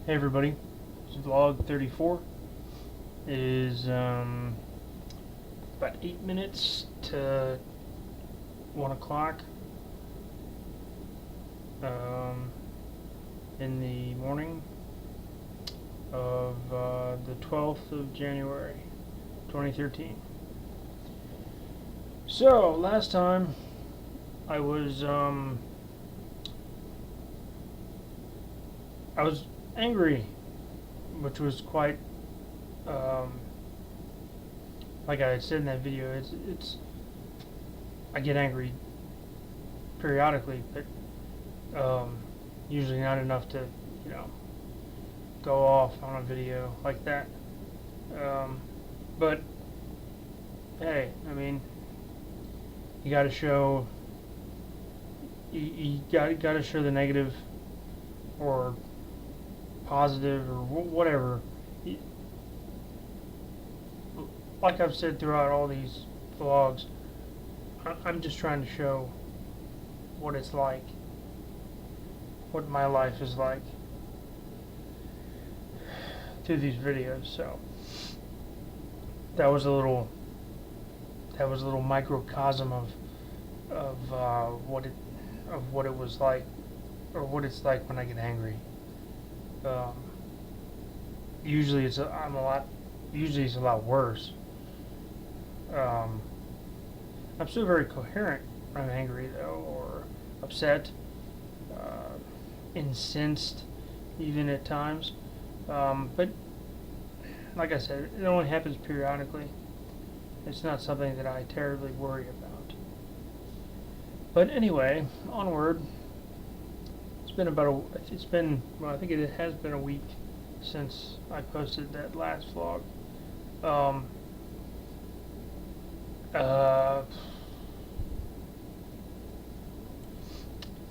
Hey everybody, this is vlog 34. It is about 8 minutes to 1 o'clock in the morning of the 12th of January 2013. So, last time I was angry, which was quite like I said in that video. It's I get angry periodically, but usually not enough to go off on a video like that. But hey, I mean, you got to show you got to show the negative or positive or whatever. Like I've said throughout all these vlogs, I'm just trying to show what it's like, what my life is like through these videos. So that was a little microcosm of what it was like, or what it's like when I get angry. Usually it's a lot worse. I'm still very coherent when I'm angry, though, or upset, incensed, even at times. But like I said, it only happens periodically. It's not something that I terribly worry about. But anyway, onward. I think it has been a week since I posted that last vlog.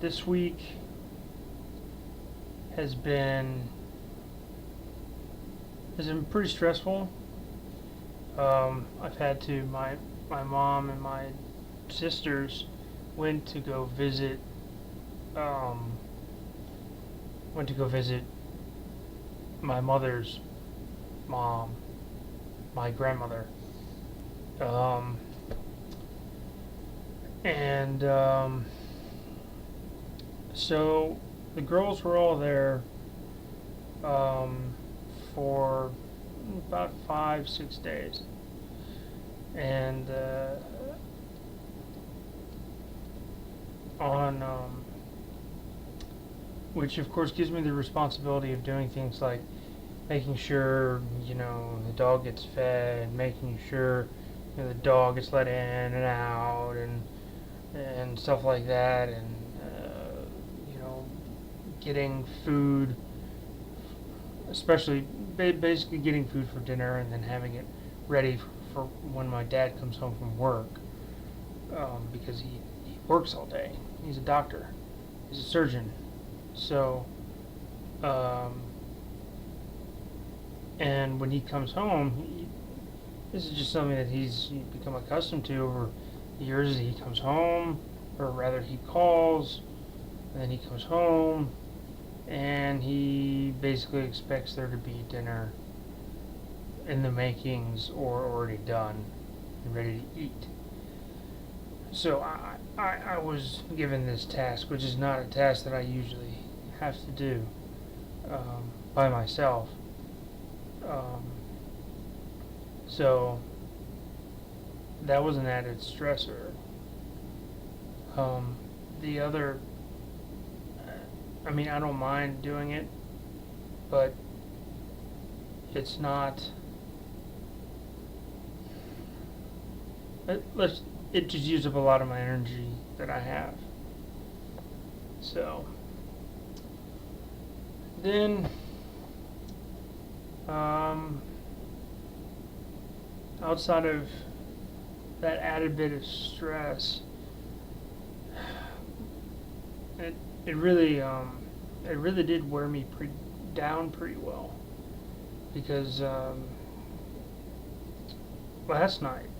This week has been pretty stressful. I've had to my mom and my sisters went to go visit my mother's mom, my grandmother. So the girls were all there for about 5-6 days, and which of course gives me the responsibility of doing things like making sure the dog gets fed, making sure the dog gets let in and out, and stuff like that, and getting food, especially basically getting food for dinner and then having it ready for when my dad comes home from work, because he works all day. He's a doctor. He's a surgeon. So, and when he comes home, this is just something that he's become accustomed to over the years. He comes home, or rather he calls, and then he comes home, and he basically expects there to be dinner in the makings or already done and ready to eat. So I was given this task, which is not a task that I usually have to do by myself. So that was an added stressor. The other, I mean, I don't mind doing it, but it's not. It just uses up a lot of my energy that I have. So then, outside of that added bit of stress, it really did wear me down pretty well, because last night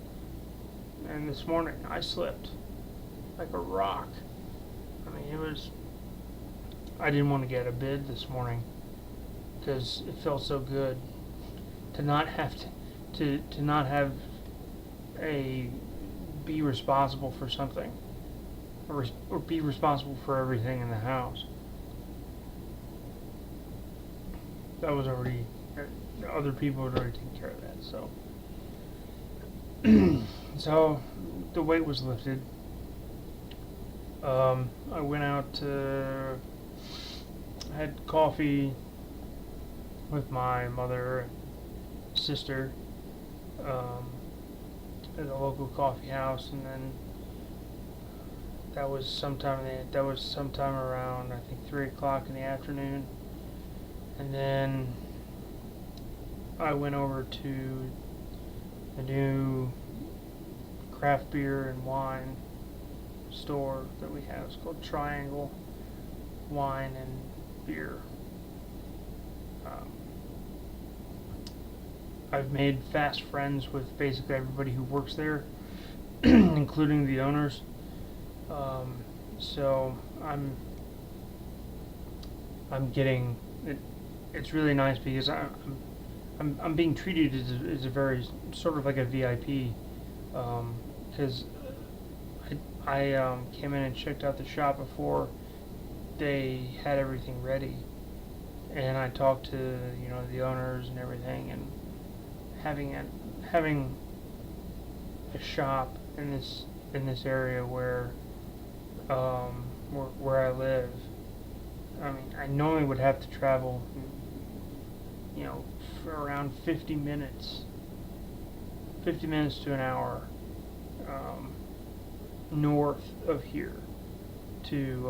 and this morning I slept like a rock. I mean, I didn't want to get out of bed this morning because it felt so good to not have to not have a be responsible for something, or be responsible for everything in the house. That was already, other people had already taken care of that. So the weight was lifted. I went out to had coffee with my mother and sister, um, at a local coffee house, and then that was sometime around, I think, 3 o'clock in the afternoon, and then I went over to the new craft beer and wine store that we have. It's called Triangle Wine and Beer. Um, I've made fast friends with basically everybody who works there, including the owners. Um, so I'm getting it. It's really nice because I'm being treated as a very sort of like a VIP, because I came in and checked out the shop before they had everything ready, and I talked to the owners and everything, and having a shop in this area where I live. I mean, I normally would have to travel, for around 50 minutes to an hour, um, north of here to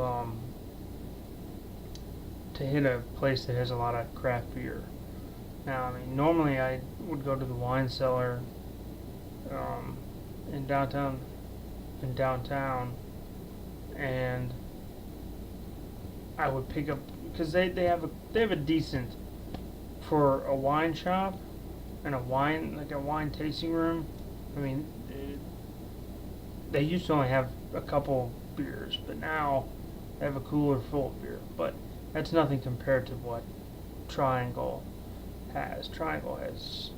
hit a place that has a lot of craft beer. Now, I mean, normally I would go to the wine cellar, um, in downtown, in downtown, and I would pick up, because they have a decent, for a wine shop and a wine tasting room. I mean, they used to only have a couple beers, but now they have a cooler full of beer. But that's nothing compared to what Triangle has. Triangle has,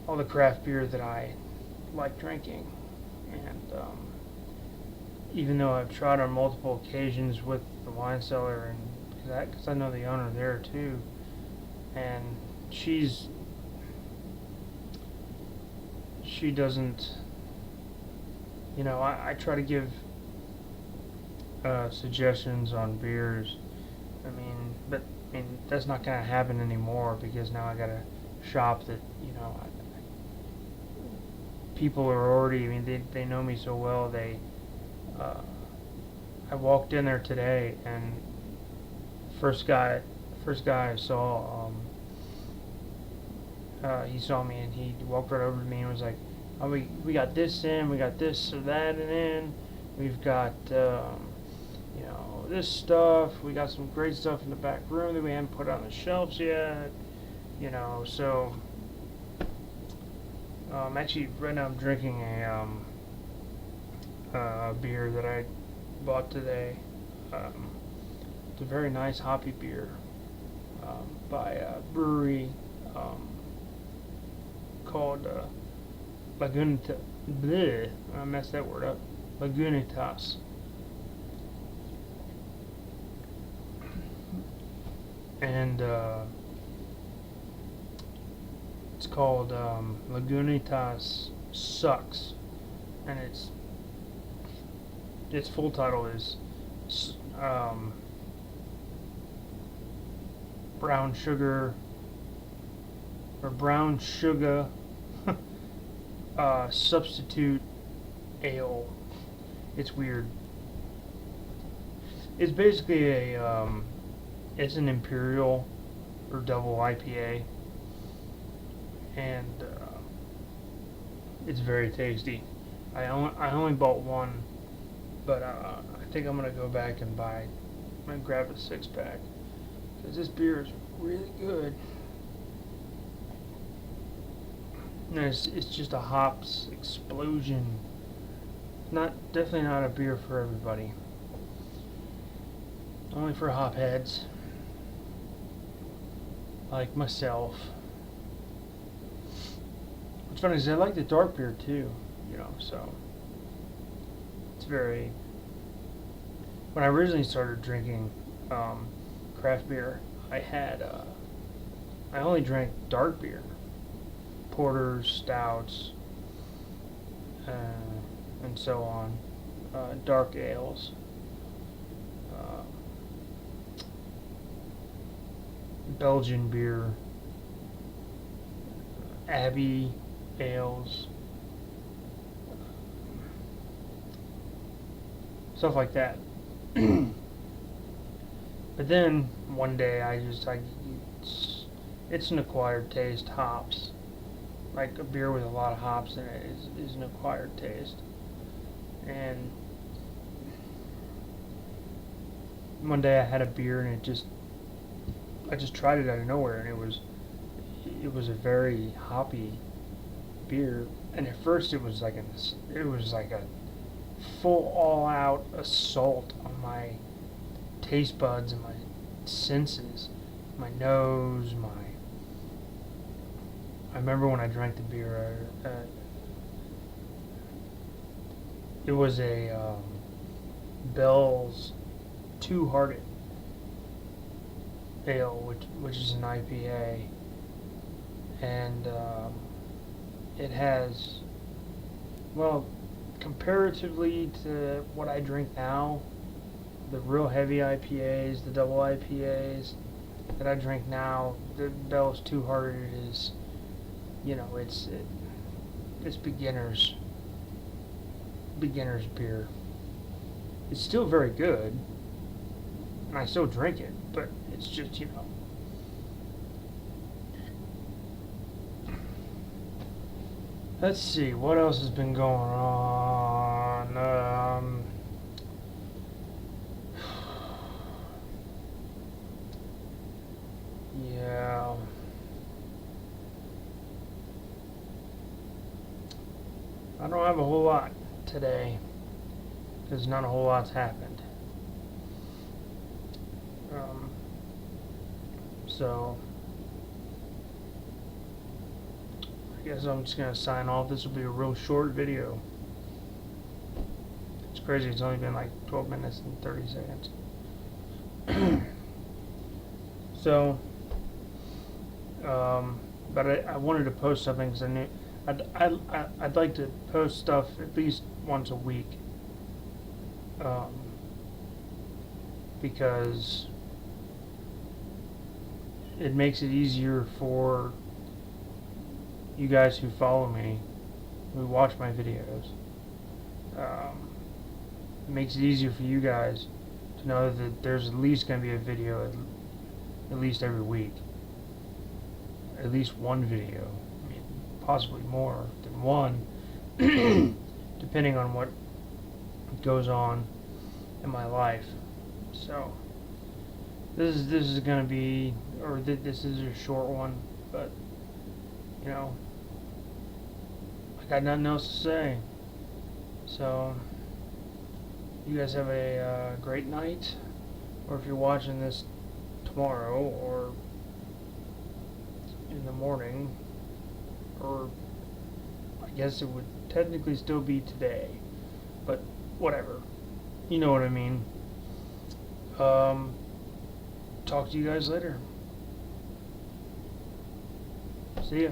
all the craft beer that I like drinking, and even though I've tried on multiple occasions with the wine cellar, and because I know the owner there too, and she doesn't, I try to give suggestions on beers. That's not gonna happen anymore because now I got a shop that people are already. I mean, they know me so well. Uh, I walked in there today, and first guy I saw, he saw me and he walked right over to me and was like, "Oh, we got this in, we got this or that in, we've got this stuff, we got some great stuff in the back room that we haven't put on the shelves yet, so." Actually, right now I'm drinking a beer that I bought today. It's a very nice hoppy beer, by a brewery, called Lagunitas. Bleh, I messed that word up. Lagunitas. And it's called Lagunitas Sucks, and its full title is um, brown sugar substitute ale. It's weird. It's basically it's an imperial or double IPA, and it's very tasty. I only bought one, but I think I'm gonna go back and grab a 6-pack, because this beer is really good. And it's just a hops explosion. Definitely not a beer for everybody. Only for hop heads. like myself. What's funny is I like the dark beer too, so it's very. When I originally started drinking craft beer, I only drank dark beer, porters, stouts, uh, and so on, dark ales. Uh, Belgian beer, Abbey ales, stuff like that. But then one day it's an acquired taste. Hops, like a beer with a lot of hops in it, is an acquired taste. And one day I had a beer and I just tried it out of nowhere, and it was a very hoppy beer. And at first it was like a full all out assault on my taste buds and my senses, my nose, my. I remember when I drank the beer. It was a Bell's Two Hearted Ale, which is an IPA, and it has, well, comparatively to what I drink now, the real heavy IPAs, the double IPAs that I drink now, the Bell's Two Hearted is, it's beginner's beer. It's still very good, and I still drink it, but it's just, Let's see, what else has been going on? Yeah. I don't have a whole lot today, because not a whole lot's happened. Um, so, I guess I'm just going to sign off. This will be a real short video. It's crazy, it's only been like 12 minutes and 30 seconds. So, but I wanted to post something because I knew I'd like to post stuff at least once a week, because it makes it easier for you guys who follow me, who watch my videos. It makes it easier for you guys to know that there's at least going to be a video at least every week. At least one video. I mean, possibly more than one, depending on what goes on in my life. So, this is going to be, or this is a short one, but, I got nothing else to say. So, you guys have a great night, or if you're watching this tomorrow, or in the morning, or I guess it would technically still be today, but whatever. You know what I mean. Talk to you guys later. See ya.